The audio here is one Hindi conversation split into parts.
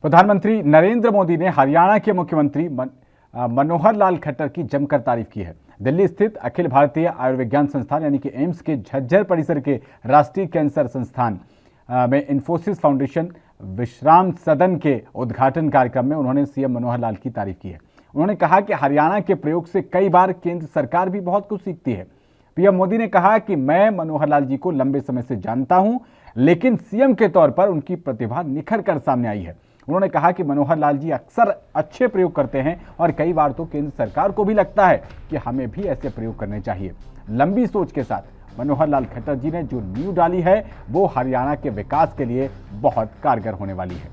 प्रधानमंत्री नरेंद्र मोदी ने हरियाणा के मुख्यमंत्री मनोहर लाल खट्टर की जमकर तारीफ की है। दिल्ली स्थित अखिल भारतीय आयुर्विज्ञान संस्थान यानी कि एम्स के झज्जर परिसर के राष्ट्रीय कैंसर संस्थान में इंफोसिस फाउंडेशन विश्राम सदन के उद्घाटन कार्यक्रम में उन्होंने सीएम मनोहर लाल की तारीफ की है। उन्होंने कहा कि हरियाणा के प्रयोग से कई बार केंद्र सरकार भी बहुत कुछ सीखती है। पीएम मोदी ने कहा कि मैं मनोहर लाल जी को लंबे समय से जानता हूं, लेकिन सीएम के तौर पर उनकी प्रतिभा निखर कर सामने आई है। उन्होंने कहा कि मनोहर लाल जी अक्सर अच्छे प्रयोग करते हैं और कई बार तो केंद्र सरकार को भी लगता है कि हमें भी ऐसे प्रयोग करने चाहिए। लंबी सोच के साथ मनोहर लाल खट्टर जी ने जो नींव डाली है वो हरियाणा के विकास के लिए बहुत कारगर होने वाली है।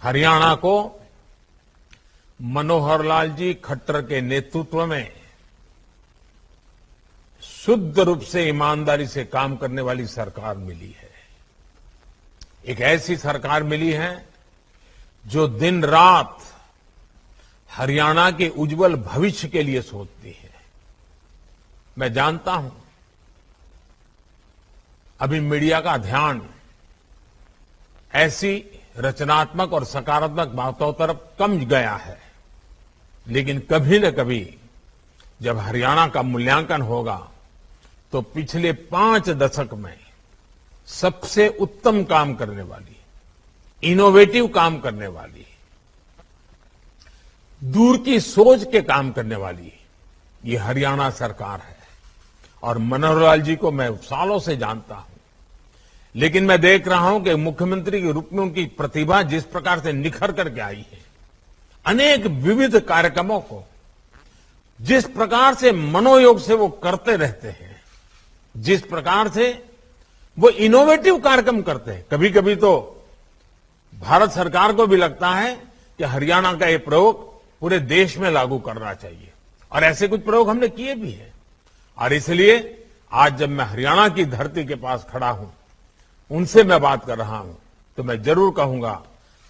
हरियाणा को मनोहर लाल जी खट्टर के नेतृत्व में शुद्ध रूप से ईमानदारी से काम करने वाली सरकार मिली है। एक ऐसी सरकार मिली है जो दिन रात हरियाणा के उज्जवल भविष्य के लिए सोचती है। मैं जानता हूं अभी मीडिया का ध्यान ऐसी रचनात्मक और सकारात्मक बातों तरफ कम गया है, लेकिन कभी न कभी जब हरियाणा का मूल्यांकन होगा तो पिछले 5 दशक में सबसे उत्तम काम करने वाली, इनोवेटिव काम करने वाली, दूर की सोच के काम करने वाली ये हरियाणा सरकार है। और मनोहर लाल जी को मैं सालों से जानता हूं, लेकिन मैं देख रहा हूं कि मुख्यमंत्री के रूप में उनकी प्रतिभा जिस प्रकार से निखर करके आई है, अनेक विविध कार्यक्रमों को जिस प्रकार से मनोयोग से वो करते रहते हैं, जिस प्रकार से वो इनोवेटिव कार्यक्रम करते हैं, कभी कभी तो भारत सरकार को भी लगता है कि हरियाणा का ये प्रयोग पूरे देश में लागू करना चाहिए, और ऐसे कुछ प्रयोग हमने किए भी हैं। और इसलिए आज जब मैं हरियाणा की धरती के पास खड़ा हूं, उनसे मैं बात कर रहा हूं, तो मैं जरूर कहूंगा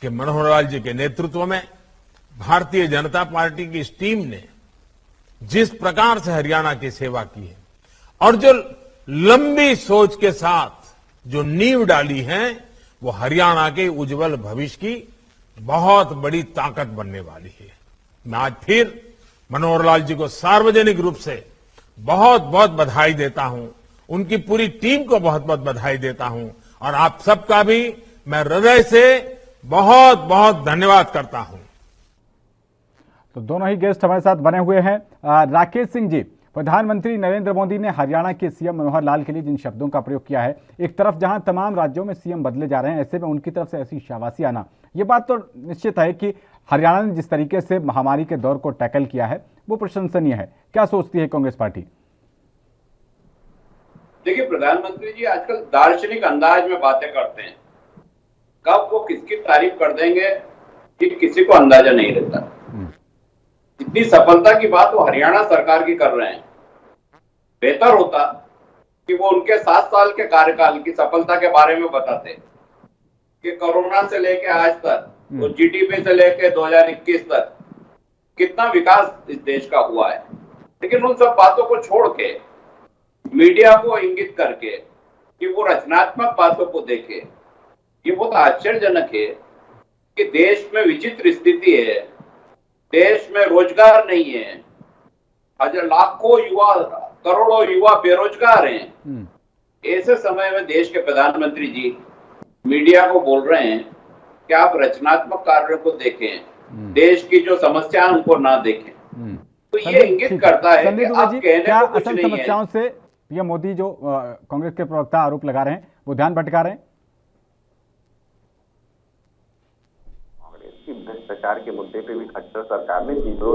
कि मनोहर लाल जी के नेतृत्व में भारतीय जनता पार्टी की इस टीम ने जिस प्रकार से हरियाणा की सेवा की है और जो लंबी सोच के साथ जो नींव डाली है, वो हरियाणा के उज्जवल भविष्य की बहुत बड़ी ताकत बनने वाली है। मैं आज फिर मनोहर लाल जी को सार्वजनिक रूप से बहुत बहुत बधाई देता हूं, उनकी पूरी टीम को बहुत बहुत बधाई देता हूं, और आप सबका भी मैं हृदय से बहुत बहुत धन्यवाद करता हूं। तो दोनों ही गेस्ट हमारे साथ बने हुए हैं। राकेश सिंह जी, प्रधानमंत्री नरेंद्र मोदी ने हरियाणा के सीएम मनोहर लाल के लिए जिन शब्दों का प्रयोग किया है, एक तरफ जहां तमाम राज्यों में सीएम बदले जा रहे हैं, ऐसे में उनकी तरफ से ऐसी शाबाशी आना, ये बात तो निश्चित है कि हरियाणा ने जिस तरीके से महामारी के दौर को टैकल किया है वो प्रशंसनीय है। क्या सोचती है कांग्रेस पार्टी? देखिए, प्रधानमंत्री जी आजकल दार्शनिक अंदाज में बातें करते हैं, कब वो किसकी तारीफ कर देंगे कि किसी को अंदाजा नहीं रहता। इतनी सफलता की बात वो हरियाणा सरकार की कर रहे हैं। बेहतर होता कि वो उनके 7 साल के कार्यकाल की सफलता के बारे में बताते कि कोरोना से लेके आज तक, तो जीडीपी से लेके 2021 तक कितना विकास इस देश का हुआ है। लेकिन उन सब बातों को छोड़ के मीडिया को इंगित करके कि वो रचनात्मक बातों को देखे, ये बहुत आश्चर्यजनक है कि देश में विचित्र स्थिति है, देश में रोजगार नहीं है, हजार लाखों युवा, करोड़ों युवा बेरोजगार हैं। ऐसे समय में देश के प्रधानमंत्री जी मीडिया को बोल रहे हैं कि आप रचनात्मक कार्यों को देखें, देश की जो समस्या उनको ना देखें। तो ये इंगित करता है कि आप कहने को कुछ नहीं समस्याओं से पीएम मोदी जो कांग्रेस के प्रवक्ता आरोप लगा रहे हैं वो ध्यान भटका रहे हैं। कांग्रेस की भ्रष्टाचार के मुद्दे पे भी खट्टर सरकार ने जीरो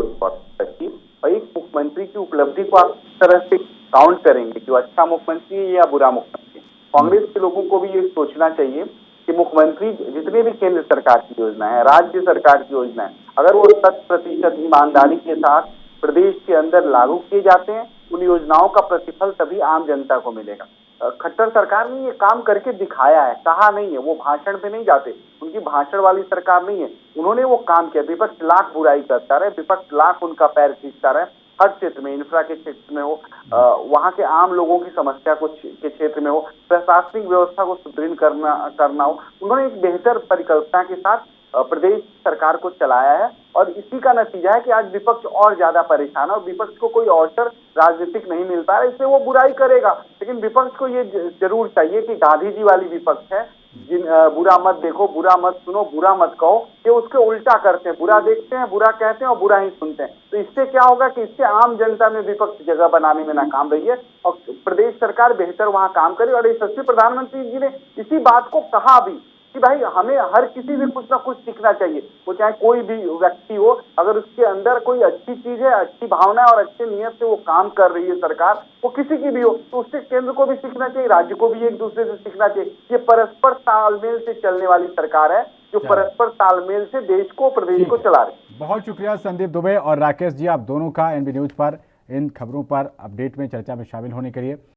रखी, और एक मुख्यमंत्री की उपलब्धि को आप किस तरह से काउंट करेंगे कि वो अच्छा मुख्यमंत्री है या बुरा मुख्यमंत्री? कांग्रेस के लोगों को भी ये सोचना चाहिए कि मुख्यमंत्री जितने भी केंद्र सरकार की योजना है, राज्य सरकार की योजना है, अगर वो 100% ईमानदारी के साथ प्रदेश के अंदर लागू किए जाते हैं, उन योजनाओं का प्रतिफल तभी आम जनता को मिलेगा। खट्टर सरकार ने ये काम करके दिखाया है, कहा नहीं है, वो भाषण पे नहीं जाते, उनकी भाषण वाली सरकार नहीं है, उन्होंने वो काम किया। विपक्ष लाख बुराई करता रहे, विपक्ष लाख उनका पैर खींचता रहे, हर क्षेत्र में, इंफ्रा के क्षेत्र में हो, वहाँ के आम लोगों की समस्या को के क्षेत्र में हो, प्रशासनिक व्यवस्था को सुदृढ़ करना हो, उन्होंने एक बेहतर परिकल्पना के साथ प्रदेश सरकार को चलाया है। और इसी का नतीजा है कि आज विपक्ष और ज्यादा परेशान है और विपक्ष को कोई अवसर राजनीतिक नहीं मिलता है, इसलिए वो बुराई करेगा। लेकिन विपक्ष को ये जरूर चाहिए कि गांधी जी वाली विपक्ष है, बुरा मत देखो, बुरा मत सुनो, बुरा मत कहो, ये उसके उल्टा करते हैं, बुरा देखते हैं, बुरा कहते हैं और बुरा ही सुनते हैं। तो इससे क्या होगा कि इससे आम जनता में विपक्ष जगह बनाने में नाकाम रही है और प्रदेश सरकार बेहतर वहां काम करे। और यशस्वी प्रधानमंत्री जी ने इसी बात को कहा भी कि भाई हमें हर किसी से कुछ ना कुछ सीखना चाहिए, वो चाहे कोई भी व्यक्ति हो, अगर उसके अंदर कोई अच्छी चीज है, अच्छी भावना है और अच्छे नियत से वो काम कर रही है सरकार, वो किसी की भी हो, तो उससे केंद्र को भी सीखना चाहिए, राज्य को भी एक दूसरे से सीखना चाहिए। ये परस्पर तालमेल से चलने वाली सरकार है जो परस्पर तालमेल से देश को, प्रदेश को चला रही है। बहुत शुक्रिया संदीप दुबे और राकेश जी, आप दोनों का एनबी न्यूज पर इन खबरों पर अपडेट में, चर्चा में शामिल होने के लिए।